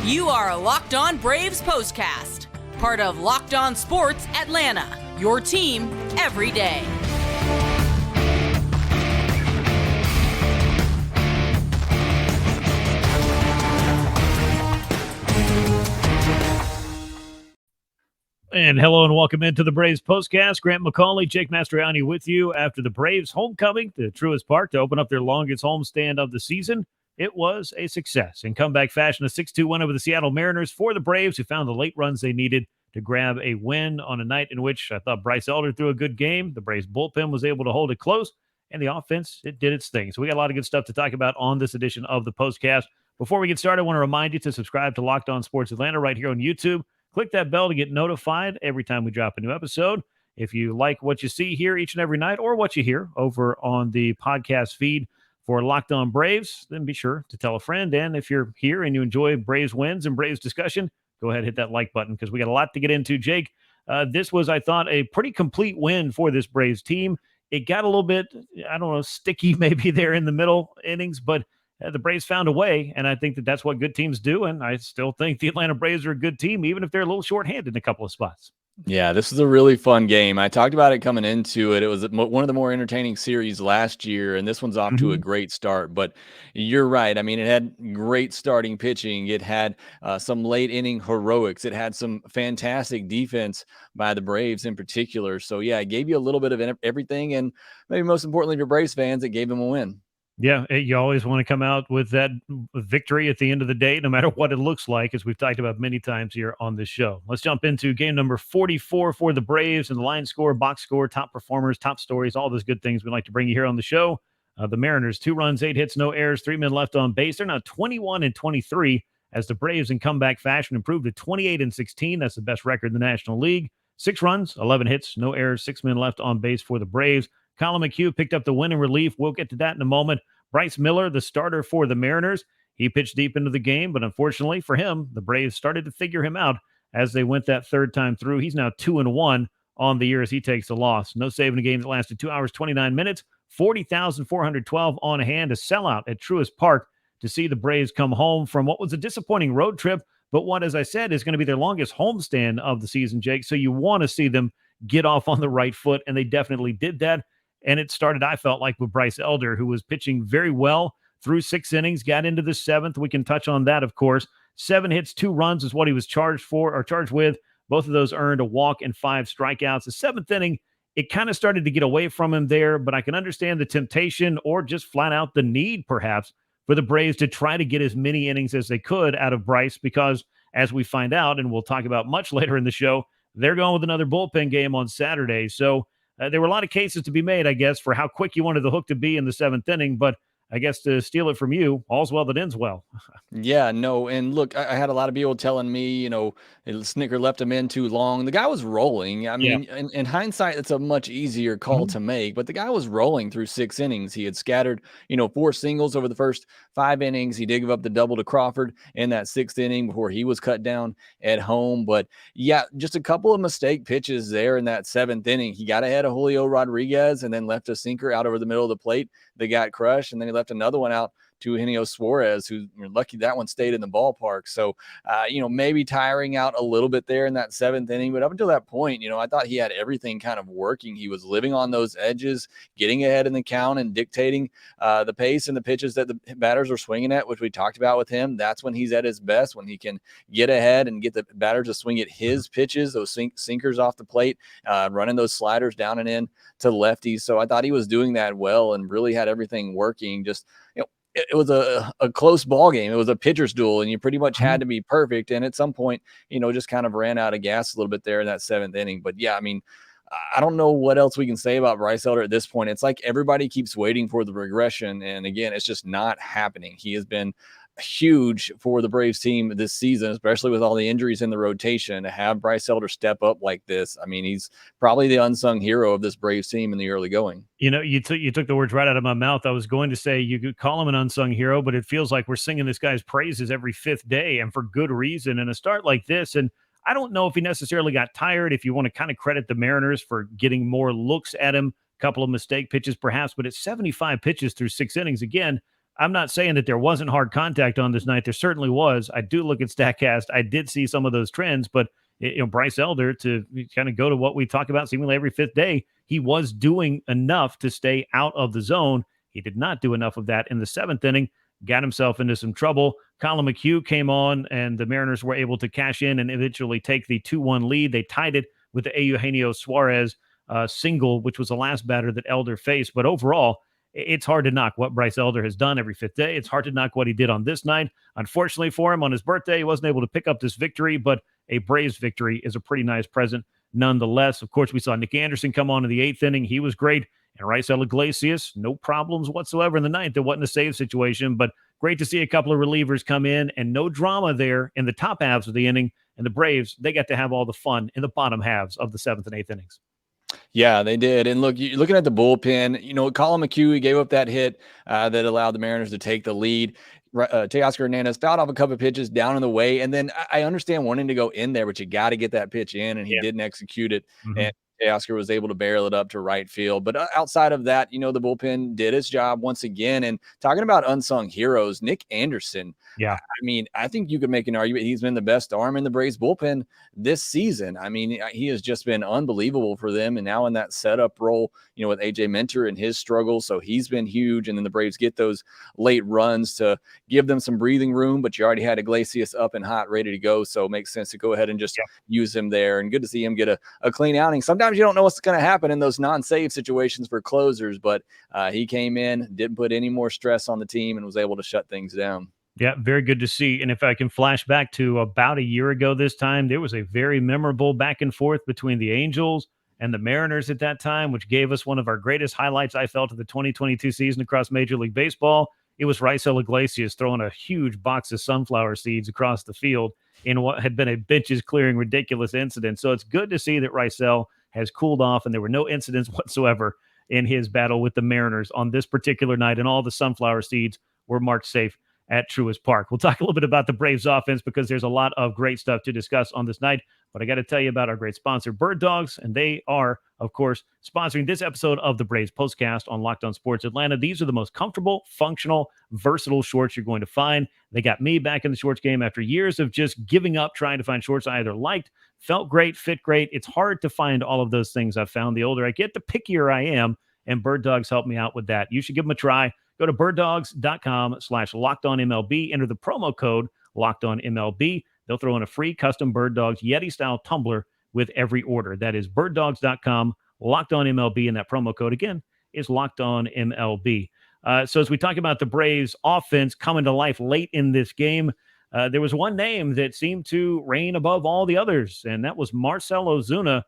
You are Locked On Braves POSTCAST, part of Locked On Sports Atlanta, your team every day. And hello and welcome into the Braves Postcast. Grant McAuley, Jake Mastroianni with you after the Braves homecoming to Truist Park to open up their longest homestand of the season. It was a success. In comeback fashion, a 6-2 win over the Seattle Mariners for the Braves, who found the late runs they needed to grab a win on a night in which I thought Bryce Elder threw a good game. The Braves bullpen was able to hold it close, and the offense, it did its thing. So we got a lot of good stuff to talk about on this edition of the Postcast. Before we get started, I want to remind you to subscribe to Locked On Sports Atlanta right here on YouTube. Click that bell to get notified every time we drop a new episode. If you like what you see here each and every night or what you hear over on the podcast feed for Locked On Braves, then be sure to tell a friend. And if you're here and you enjoy Braves wins and Braves discussion, go ahead and hit that like button because we got a lot to get into. Jake, this was, I thought, a pretty complete win for this Braves team. It got a little bit, I don't know, sticky maybe there in the middle innings, but the Braves found a way, and I think that that's what good teams do, and I still think the Atlanta Braves are a good team, even if they're a little shorthanded in a couple of spots. Yeah, this is a really fun game. I talked about it coming into it. It was one of the more entertaining series last year, and this one's off to a great start. But you're right. I mean, it had great starting pitching. It had some late inning heroics. It had some fantastic defense by the Braves in particular. So, yeah, it gave you a little bit of everything, and maybe most importantly for Braves fans, it gave them a win. Yeah, you always want to come out with that victory at the end of the day, no matter what it looks like, as we've talked about many times here on this show. Let's jump into game number 44 for the Braves and the line score, box score, top performers, top stories, all those good things we like to bring you here on the show. The Mariners, 2 runs, 8 hits, no errors, 3 men left on base. They're now 21-23 as the Braves in comeback fashion improved to 28-16. That's the best record in the National League. 6 runs, 11 hits, no errors, 6 men left on base for the Braves. Colin McHugh picked up the win in relief. We'll get to that in a moment. Bryce Miller, the starter for the Mariners, he pitched deep into the game, but unfortunately for him, the Braves started to figure him out as they went that third time through. He's now 2-1 on the year as he takes the loss. No save in a game that lasted 2 hours, 29 minutes, 40,412 on hand, a sellout at Truist Park to see the Braves come home from what was a disappointing road trip, but what, as I said, is going to be their longest homestand of the season, Jake. So you want to see them get off on the right foot, and they definitely did that. And it started, I felt like, with Bryce Elder, who was pitching very well through 6 innings, got into the 7th. We can touch on that, of course. 7 hits, 2 runs is what he was charged with. Both of those earned a walk and 5 strikeouts. The 7th inning, it kind of started to get away from him there, but I can understand the temptation or just flat out the need, perhaps, for the Braves to try to get as many innings as they could out of Bryce because, as we find out, and we'll talk about much later in the show, they're going with another bullpen game on Saturday. So, there were a lot of cases to be made, I guess, for how quick you wanted the hook to be in the 7th inning. But I guess to steal it from you, all's well that ends well. Yeah, no. And look, I had a lot of people telling me, Snicker left him in too long. The guy was rolling. I mean, in hindsight, it's a much easier call to make, but the guy was rolling through 6 innings. He had scattered, 4 singles over the first 5 innings. He did give up the double to Crawford in that 6th inning before he was cut down at home. But yeah, just a couple of mistake pitches there in that 7th inning. He got ahead of Julio Rodriguez and then left a sinker out over the middle of the plate that got crushed. And then he left another one out to Eugenio Suarez, who lucky that one stayed in the ballpark. So, maybe tiring out a little bit there in that 7th inning. But up until that point, I thought he had everything kind of working. He was living on those edges, getting ahead in the count and dictating the pace and the pitches that the batters are swinging at, which we talked about with him. That's when he's at his best, when he can get ahead and get the batters to swing at his pitches, those sinkers off the plate, running those sliders down and in to lefties. So I thought he was doing that well and really had everything working. Just, it was a close ball game. It was a pitcher's duel, and you pretty much had to be perfect. And at some point, just kind of ran out of gas a little bit there in that 7th inning. But yeah, I mean, I don't know what else we can say about Bryce Elder at this point. It's like everybody keeps waiting for the regression. And again, it's just not happening. He has been huge for the Braves team this season, especially with all the injuries in the rotation. To have Bryce Elder step up like this, I mean, he's probably the unsung hero of this Braves team in the early going. You took the words right out of my mouth. I was going to say you could call him an unsung hero, but it feels like we're singing this guy's praises every 5th day, and for good reason. And a start like this, and I don't know if he necessarily got tired, if you want to kind of credit the Mariners for getting more looks at him, a couple of mistake pitches perhaps, but it's 75 pitches through 6 innings. Again, I'm not saying that there wasn't hard contact on this night. There certainly was. I do look at StatCast. I did see some of those trends, but Bryce Elder, to kind of go to what we talk about seemingly every fifth day, he was doing enough to stay out of the zone. He did not do enough of that in the seventh inning, got himself into some trouble. Colin McHugh came on, and the Mariners were able to cash in and eventually take the 2-1 lead. They tied it with the Eugenio Suarez single, which was the last batter that Elder faced. But overall, it's hard to knock what Bryce Elder has done every fifth day. It's hard to knock what he did on this night. Unfortunately for him, on his birthday, he wasn't able to pick up this victory, but a Braves victory is a pretty nice present nonetheless. Of course, we saw Nick Anderson come on in the eighth inning. He was great. And Marcell Ozuna, no problems whatsoever in the ninth. It wasn't a save situation, but great to see a couple of relievers come in and no drama there in the top halves of the inning. And the Braves, they got to have all the fun in the bottom halves of the seventh and eighth innings. Yeah, they did. And look, you're looking at the bullpen, Colin McHugh, he gave up that hit that allowed the Mariners to take the lead. Teoscar Hernandez fouled off a couple of pitches down in the way. And then I understand wanting to go in there, but you got to get that pitch in, and he didn't execute it. Mm-hmm. And Teoscar was able to barrel it up to right field. But outside of that, the bullpen did its job once again. And talking about unsung heroes, Nick Anderson. Yeah. I mean, I think you could make an argument he's been the best arm in the Braves bullpen this season. I mean, he has just been unbelievable for them. And now in that setup role, with AJ Minter and his struggles. So he's been huge. And then the Braves get those late runs to give them some breathing room, but you already had Iglesias up and hot, ready to go. So it makes sense to go ahead and just use him there. And good to see him get a clean outing. Sometimes you don't know what's going to happen in those non-save situations for closers, but he came in, didn't put any more stress on the team, and was able to shut things down. Yeah, very good to see. And if I can flash back to about a year ago this time, there was a very memorable back and forth between the Angels and the Mariners at that time, which gave us one of our greatest highlights, I felt, of the 2022 season across Major League Baseball. It was Marcell Iglesias throwing a huge box of sunflower seeds across the field in what had been a benches clearing ridiculous incident. So it's good to see that Marcell has cooled off and there were no incidents whatsoever in his battle with the Mariners on this particular night, and all the sunflower seeds were marked safe at Truist Park. We'll talk a little bit about the Braves offense because there's a lot of great stuff to discuss on this night, but I got to tell you about our great sponsor, Bird Dogs, and they are, of course, sponsoring this episode of the Braves Postcast on Locked On Sports Atlanta. These are the most comfortable, functional, versatile shorts you're going to find. They got me back in the shorts game after years of just giving up trying to find shorts I either liked, felt great, fit great. It's hard to find all of those things I've found. The older I get, the pickier I am, and Bird Dogs help me out with that. You should give them a try. Go to birddogs.com/LockedOnMLB. Enter the promo code LockedOnMLB. They'll throw in a free custom Bird Dogs Yeti-style tumbler with every order. That is birddogs.com/LockedOnMLB, and that promo code, again, is LockedOnMLB. So as we talk about the Braves offense coming to life late in this game, there was one name that seemed to reign above all the others, and that was Marcell Ozuna.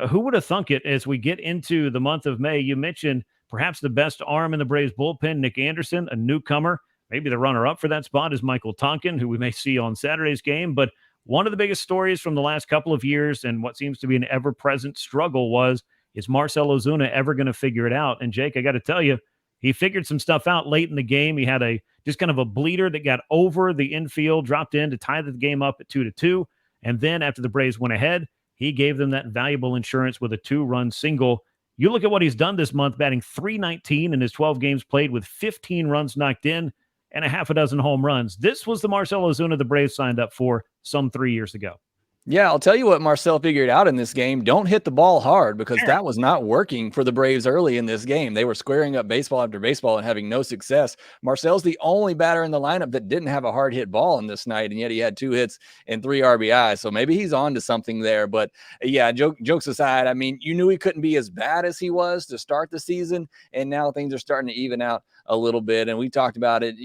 Who would have thunk it as we get into the month of May? You mentioned perhaps the best arm in the Braves bullpen, Nick Anderson, a newcomer. Maybe the runner-up for that spot is Michael Tonkin, who we may see on Saturday's game. But one of the biggest stories from the last couple of years and what seems to be an ever-present struggle is Marcell Ozuna ever going to figure it out? And Jake, I got to tell you, he figured some stuff out late in the game. He had just kind of a bleeder that got over the infield, dropped in to tie the game up at 2-2. And then after the Braves went ahead, he gave them that valuable insurance with a 2-run single. You look at what he's done this month, batting .319 in his 12 games played with 15 runs knocked in and a half a dozen home runs. This was the Marcell Ozuna the Braves signed up for some 3 years ago. Yeah, I'll tell you what Marcell figured out in this game. Don't hit the ball hard, because that was not working for the Braves early in this game. They were squaring up baseball after baseball and having no success. Marcell's the only batter in the lineup that didn't have a hard hit ball in this night, and yet he had 2 hits and 3 RBI. So maybe he's on to something there. But yeah, jokes aside, I mean, you knew he couldn't be as bad as he was to start the season, and now things are starting to even out a little bit. And we talked about it,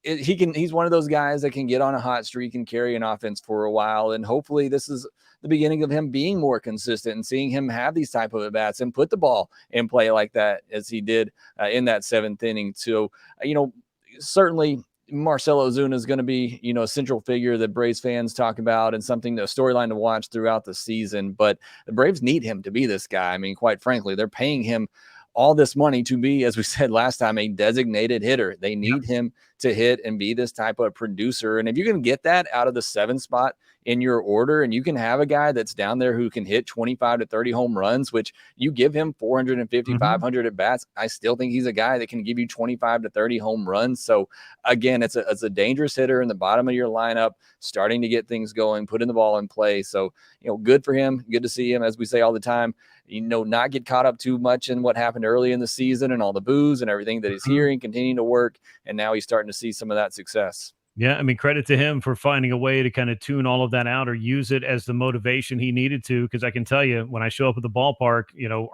he's one of those guys that can get on a hot streak and carry an offense for a while. And hopefully this is the beginning of him being more consistent and seeing him have these type of at-bats and put the ball in play like that as he did in that 7th inning. So, certainly Marcell Ozuna is going to be, a central figure that Braves fans talk about and something, a storyline to watch throughout the season. But the Braves need him to be this guy. I mean, quite frankly, they're paying him all this money to be, as we said last time, a designated hitter. They need him to hit and be this type of producer. And if you can get that out of the 7th spot in your order, and you can have a guy that's down there who can hit 25 to 30 home runs, which you give him 450, 500 at bats, I still think he's a guy that can give you 25 to 30 home runs. So again, it's a dangerous hitter in the bottom of your lineup, starting to get things going, putting the ball in play. So, good for him. Good to see him, as we say all the time, not get caught up too much in what happened early in the season and all the boos and everything that he's hearing, continuing to work. And now he's starting to see some of that success. Yeah, I mean, credit to him for finding a way to kind of tune all of that out or use it as the motivation he needed to. Because I can tell you, when I show up at the ballpark,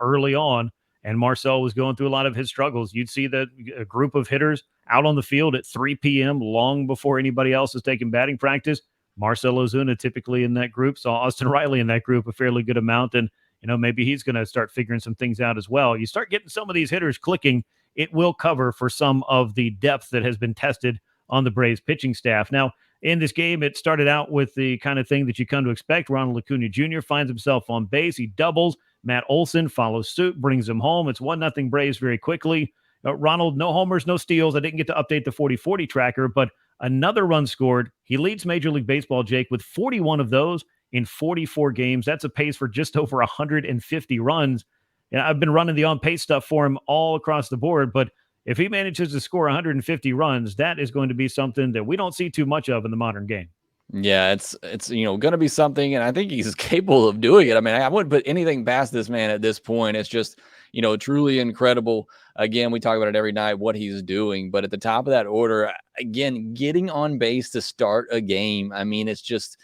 early on, and Marcell was going through a lot of his struggles, you'd see that a group of hitters out on the field at 3 p.m. long before anybody else is taking batting practice. Marcelo Zuna typically in that group, saw Austin Riley in that group a fairly good amount. And, maybe he's going to start figuring some things out as well. You start getting some of these hitters clicking, it will cover for some of the depth that has been tested on the Braves pitching staff. Now, in this game, it started out with the kind of thing that you come to expect. Ronald Acuna Jr. finds himself on base. He doubles. Matt Olson follows suit, brings him home. It's 1-0 Braves very quickly. Ronald, no homers, no steals. I didn't get to update the 40-40 tracker, but another run scored. He leads Major League Baseball, Jake, with 41 of those in 44 games. That's a pace for just over 150 runs. And I've been running the on-pace stuff for him all across the board, but if he manages to score 150 runs, that is going to be something that we don't see too much of in the modern game. Yeah, it's going to be something, and I think he's capable of doing it. I mean, I wouldn't put anything past this man at this point. It's just, truly incredible. Again, we talk about it every night, what he's doing, but at the top of that order, again, getting on base to start a game. I mean, it's just,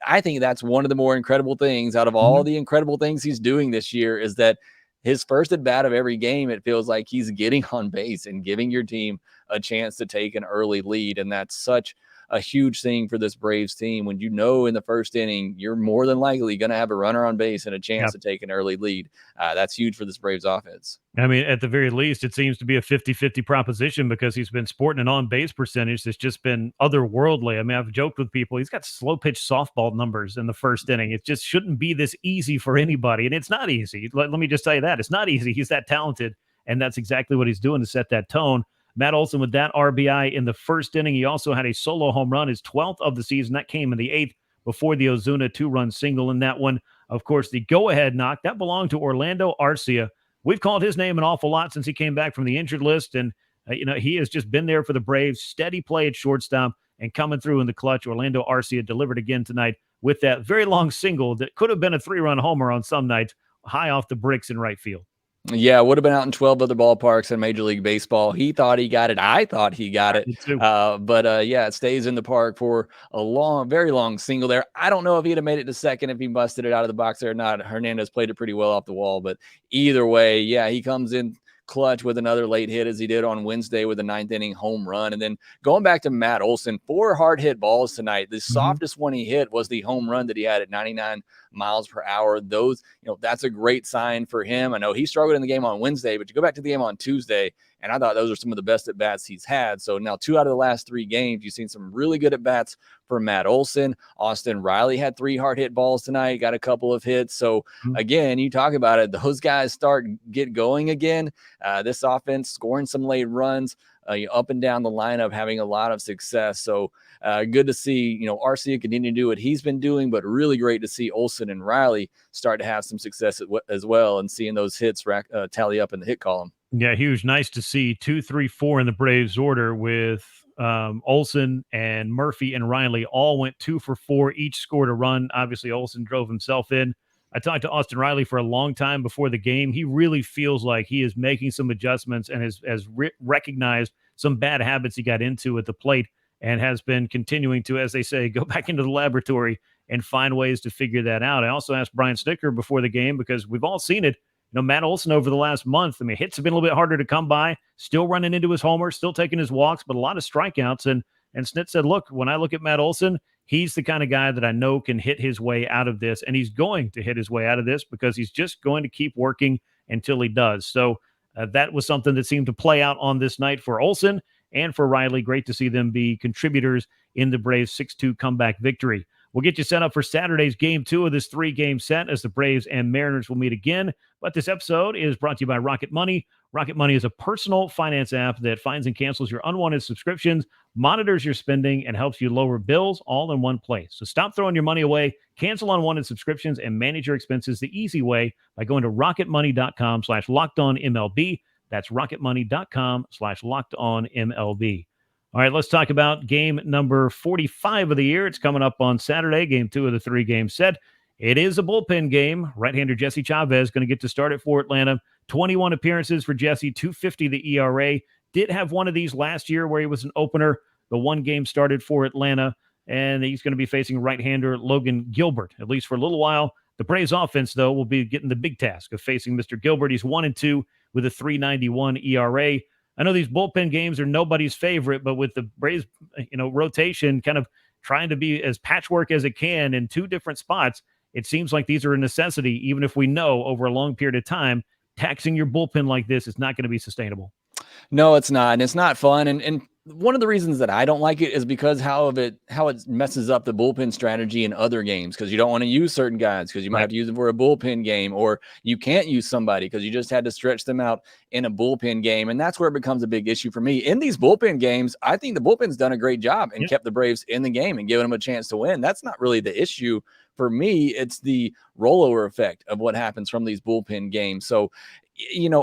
I think that's one of the more incredible things out of all the incredible things he's doing this year, is that his first at bat of every game, it feels like he's getting on base and giving your team a chance to take an early lead. And that's such a huge thing for this Braves team, when in the first inning, you're more than likely going to have a runner on base and a chance to take an early lead. That's huge for this Braves offense. I mean, at the very least, it seems to be a 50-50 proposition, because he's been sporting an on-base percentage that's just been otherworldly. I mean, I've joked with people, he's got slow-pitch softball numbers in the first inning. It just shouldn't be this easy for anybody, and it's not easy. Let me just tell you that. It's not easy. He's that talented, and that's exactly what he's doing to set that tone. Matt Olson with that RBI in the first inning. He also had a solo home run, his 12th of the season. That came in the 8th before the Ozuna 2-run single in that one. Of course, the go-ahead knock, that belonged to Orlando Arcia. We've called his name an awful lot since he came back from the injured list, and he has just been there for the Braves. Steady play at shortstop and coming through in the clutch. Orlando Arcia delivered again tonight with that very long single that could have been a 3-run homer on some nights, high off the bricks in right field. Yeah, would have been out in 12 other ballparks in Major League Baseball. He thought he got it. I thought he got it. But it stays in the park for a very long single there. I don't know if he'd have made it to second if he busted it out of the box there or not. Hernandez played it pretty well off the wall. But either way, he comes in clutch with another late hit, as he did on Wednesday with a 9th inning home run. And then going back to Matt Olson, 4 hard hit balls tonight. The softest one he hit was the home run that he had at 99 miles per hour. Those, that's a great sign for him. I know he struggled in the game on Wednesday, but you go back to the game on Tuesday, and I thought those are some of the best at bats he's had. So now 2 out of the last 3 games, you've seen some really good at bats for Matt Olson. Austin Riley had 3 hard hit balls tonight, got a couple of hits. So again, you talk about it, those guys get going again. This offense scoring some late runs, up and down the lineup, having a lot of success. So good to see, Arcia continue to do what he's been doing, but really great to see Olson and Riley start to have some success as well, and seeing those hits tally up in the hit column. Yeah, huge. Nice to see 2, 3, 4 in the Braves order, with Olson and Murphy and Riley all went 2 for 4. Each scored a run. Obviously, Olson drove himself in. I talked to Austin Riley for a long time before the game. He really feels like he is making some adjustments and has recognized some bad habits he got into at the plate, and has been continuing to, as they say, go back into the laboratory and find ways to figure that out. I also asked Brian Snicker before the game, because we've all seen it. Matt Olson over the last month, I mean, hits have been a little bit harder to come by, still running into his homers, still taking his walks, but a lot of strikeouts. And Snit said, look, when I look at Matt Olson, he's the kind of guy that I know can hit his way out of this, and he's going to hit his way out of this, because he's just going to keep working until he does. So that was something that seemed to play out on this night for Olson and for Riley. Great to see them be contributors in the Braves 6-2 comeback victory. We'll get you set up for Saturday's Game 2 of this 3-game set as the Braves and Mariners will meet again. But this episode is brought to you by Rocket Money. Rocket Money is a personal finance app that finds and cancels your unwanted subscriptions, monitors your spending, and helps you lower bills all in one place. So stop throwing your money away, cancel unwanted subscriptions, and manage your expenses the easy way by going to rocketmoney.com/lockedonmlb. That's rocketmoney.com/lockedonmlb. All right, let's talk about game number 45 of the year. It's coming up on Saturday, game 2 of the 3-game set. It is a bullpen game. Right-hander Jesse Chavez going to get to start it for Atlanta. 21 appearances for Jesse, 2.50 the ERA. Did have one of these last year where he was an opener. The one game started for Atlanta, and he's going to be facing right-hander Logan Gilbert, at least for a little while. The Braves offense, though, will be getting the big task of facing Mr. Gilbert. He's 1-2 with a 3.91 ERA. I know these bullpen games are nobody's favorite, but with the Braves, rotation kind of trying to be as patchwork as it can in 2 different spots, it seems like these are a necessity, even if we know over a long period of time, taxing your bullpen like this is not going to be sustainable. No, it's not. And it's not fun. And one of the reasons that I don't like it is because how it messes up the bullpen strategy in other games, because you don't want to use certain guys because you might have to use them for a bullpen game, or you can't use somebody because you just had to stretch them out in a bullpen game. And that's where it becomes a big issue for me. In these bullpen games, I think the bullpen's done a great job and kept the Braves in the game and given them a chance to win. That's not really the issue. For me, it's the rollover effect of what happens from these bullpen games. So,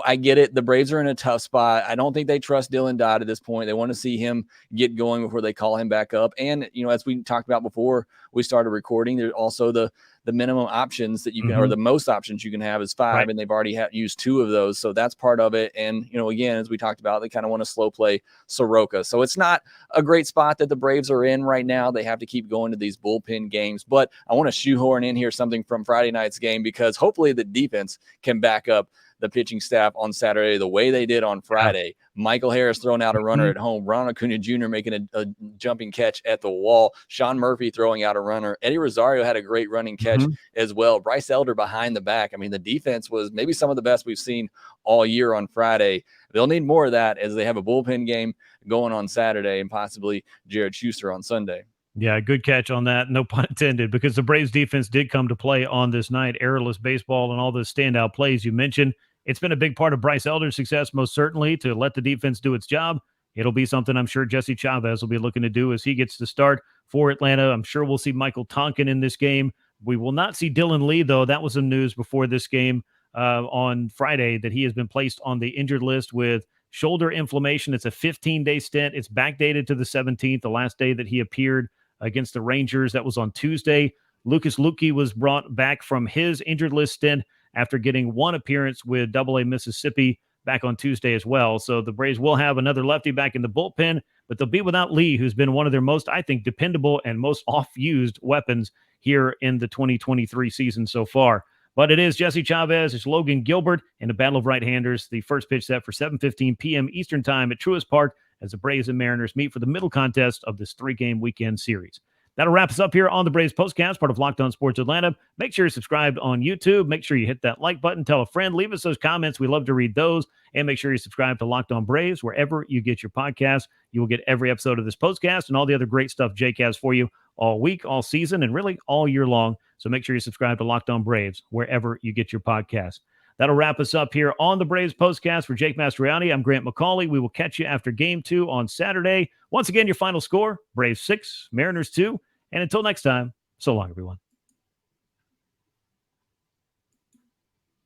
I get it. The Braves are in a tough spot. I don't think they trust Dylan Dodd at this point. They want to see him get going before they call him back up. And, as we talked about before we started recording, there's also the minimum options that you can, or the most options you can have is 5, and they've already used 2 of those. So that's part of it. And, again, as we talked about, they kind of want to slow play Soroka. So it's not a great spot that the Braves are in right now. They have to keep going to these bullpen games. But I want to shoehorn in here something from Friday night's game, because hopefully the defense can back up the pitching staff on Saturday the way they did on Friday. Michael Harris throwing out a runner at home, Ron Acuna Jr. making a jumping catch at the wall, Sean Murphy throwing out a runner, Eddie Rosario had a great running catch as well, Bryce Elder behind the back. I mean, the defense was maybe some of the best we've seen all year on Friday. They'll need more of that as they have a bullpen game going on Saturday and possibly Jared Schuster on Sunday. Yeah, good catch on that. No pun intended, because the Braves defense did come to play on this night. Errorless baseball and all the standout plays you mentioned. It's been a big part of Bryce Elder's success, most certainly, to let the defense do its job. It'll be something I'm sure Jesse Chavez will be looking to do as he gets to start for Atlanta. I'm sure we'll see Michael Tonkin in this game. We will not see Dylan Lee, though. That was some news before this game on Friday, that he has been placed on the injured list with shoulder inflammation. It's a 15-day stint. It's backdated to the 17th, the last day that he appeared against the Rangers. That was on Tuesday. Lucas Luque was brought back from his injured list stint after getting one appearance with AA Mississippi back on Tuesday as well. So the Braves will have another lefty back in the bullpen, but they'll be without Lee, who's been one of their most, I think, dependable and most off-used weapons here in the 2023 season so far. But it is Jesse Chavez, it's Logan Gilbert in a battle of right-handers. The first pitch set for 7:15 p.m. Eastern Time at Truist Park as the Braves and Mariners meet for the middle contest of this 3-game weekend series. That'll wrap us up here on the Braves Postcast, part of Locked On Sports Atlanta. Make sure you're subscribed on YouTube. Make sure you hit that like button. Tell a friend. Leave us those comments. We love to read those. And make sure you subscribe to Locked On Braves wherever you get your podcast. You will get every episode of this postcast and all the other great stuff Jake has for you all week, all season, and really all year long. So make sure you subscribe to Locked On Braves wherever you get your podcast. That'll wrap us up here on the Braves Postcast. For Jake Mastroianni, I'm Grant McAuley. We will catch you after Game 2 on Saturday. Once again, your final score, Braves 6, Mariners 2. And until next time, so long, everyone.